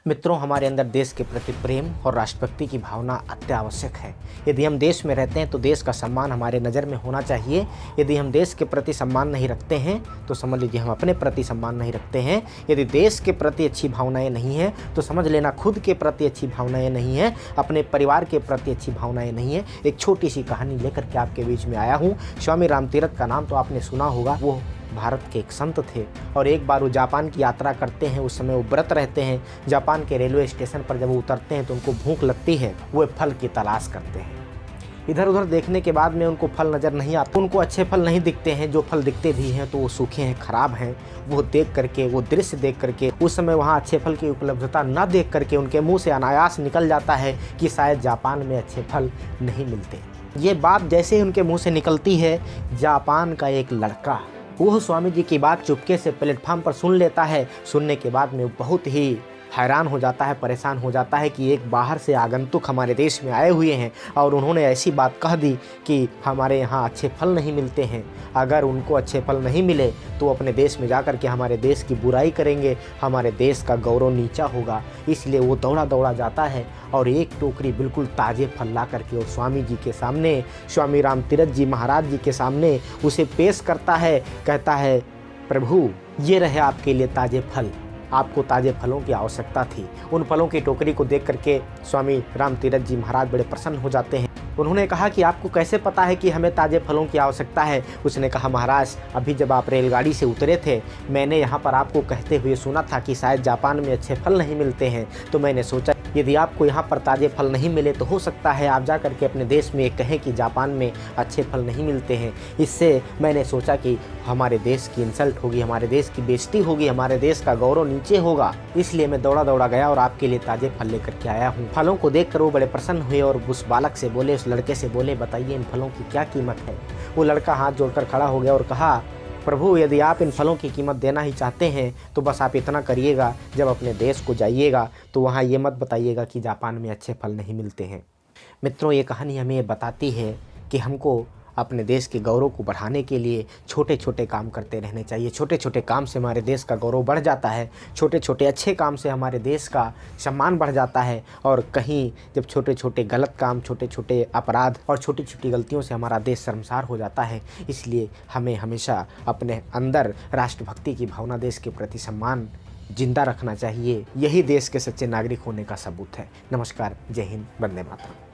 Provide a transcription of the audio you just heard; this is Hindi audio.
मित्रों, हमारे अंदर देश के प्रति प्रेम और राष्ट्रभक्ति की भावना अत्यावश्यक है। यदि हम देश में रहते हैं तो देश का सम्मान हमारे नज़र में होना चाहिए। यदि हम देश के प्रति सम्मान नहीं रखते हैं तो समझ लीजिए हम अपने प्रति सम्मान नहीं रखते हैं। यदि देश के प्रति अच्छी भावनाएं नहीं हैं तो समझ लेना खुद के प्रति अच्छी भावनाएं नहीं हैं, अपने परिवार के प्रति अच्छी भावनाएं नहीं हैं। एक छोटी सी कहानी लेकर के आपके बीच में आया हूँ। स्वामी रामतीरथ का नाम तो आपने सुना होगा। वो भारत के एक संत थे और एक बार वो जापान की यात्रा करते हैं। उस समय वो व्रत रहते हैं। जापान के रेलवे स्टेशन पर जब वो उतरते हैं तो उनको भूख लगती है। वो फल की तलाश करते हैं। इधर उधर देखने के बाद में उनको फल नज़र नहीं आते, उनको अच्छे फल नहीं दिखते हैं। जो फल दिखते भी हैं तो वो सूखे हैं, खराब हैं। वो देख करके, वो दृश्य देख करके, उस समय वहाँ अच्छे फल की उपलब्धता न देख करके उनके मुँह से अनायास निकल जाता है कि शायद जापान में अच्छे फल नहीं मिलते। ये बात जैसे ही उनके मुँह से निकलती है, जापान का एक लड़का वो स्वामी जी की बात चुपके से प्लेटफार्म पर सुन लेता है। सुनने के बाद में बहुत ही हैरान हो जाता है, परेशान हो जाता है कि एक बाहर से आगंतुक हमारे देश में आए हुए हैं और उन्होंने ऐसी बात कह दी कि हमारे यहाँ अच्छे फल नहीं मिलते हैं। अगर उनको अच्छे फल नहीं मिले तो अपने देश में जाकर के हमारे देश की बुराई करेंगे, हमारे देश का गौरव नीचा होगा। इसलिए वो दौड़ा दौड़ा जाता है और एक टोकरी बिल्कुल ताज़े फल ला करके और स्वामी जी के सामने, स्वामी रामतीरथ जी महाराज जी के सामने उसे पेश करता है। कहता है, प्रभु ये रहे आपके लिए ताज़े फल। आपको ताज़े फलों की आवश्यकता थी। उन फलों की टोकरी को देख करके स्वामी रामतीरथ जी महाराज बड़े प्रसन्न हो जाते हैं। उन्होंने कहा कि आपको कैसे पता है कि हमें ताज़े फलों की आवश्यकता है? उसने कहा, महाराज अभी जब आप रेलगाड़ी से उतरे थे मैंने यहाँ पर आपको कहते हुए सुना था कि शायद जापान में अच्छे फल नहीं मिलते हैं। तो मैंने सोचा यदि आपको यहाँ पर ताज़े फल नहीं मिले तो हो सकता है आप जा करके अपने देश में कहें कि जापान में अच्छे फल नहीं मिलते हैं। इससे मैंने सोचा कि हमारे देश की इंसल्ट होगी, हमारे देश की बेइज्जती होगी, हमारे देश का गौरव नीचे होगा। इसलिए मैं दौड़ा दौड़ा गया और आपके लिए ताज़े फल लेकर के आया हूँ। फलों को देखकर वो बड़े प्रसन्न हुए और उस बालक से बोले, उस लड़के से बोले, बताइए इन फलों की क्या कीमत है? वो लड़का हाथ जोड़कर खड़ा हो गया और कहा, प्रभु यदि आप इन फलों की कीमत देना ही चाहते हैं तो बस आप इतना करिएगा, जब अपने देश को जाइएगा तो वहाँ ये मत बताइएगा कि जापान में अच्छे फल नहीं मिलते हैं। मित्रों, ये कहानी हमें ये बताती है कि हमको अपने देश के गौरव को बढ़ाने के लिए छोटे छोटे काम करते रहने चाहिए। छोटे छोटे काम से हमारे देश का गौरव बढ़ जाता है। छोटे छोटे अच्छे काम से हमारे देश का सम्मान बढ़ जाता है। और कहीं जब छोटे छोटे गलत काम, छोटे छोटे अपराध और छोटी छोटी गलतियों से हमारा देश शर्मसार हो जाता है। इसलिए हमें हमेशा अपने अंदर राष्ट्रभक्ति की भावना, देश के प्रति सम्मान जिंदा रखना चाहिए। यही देश के सच्चे नागरिक होने का सबूत है। नमस्कार, जय हिंद, वंदे मातरम।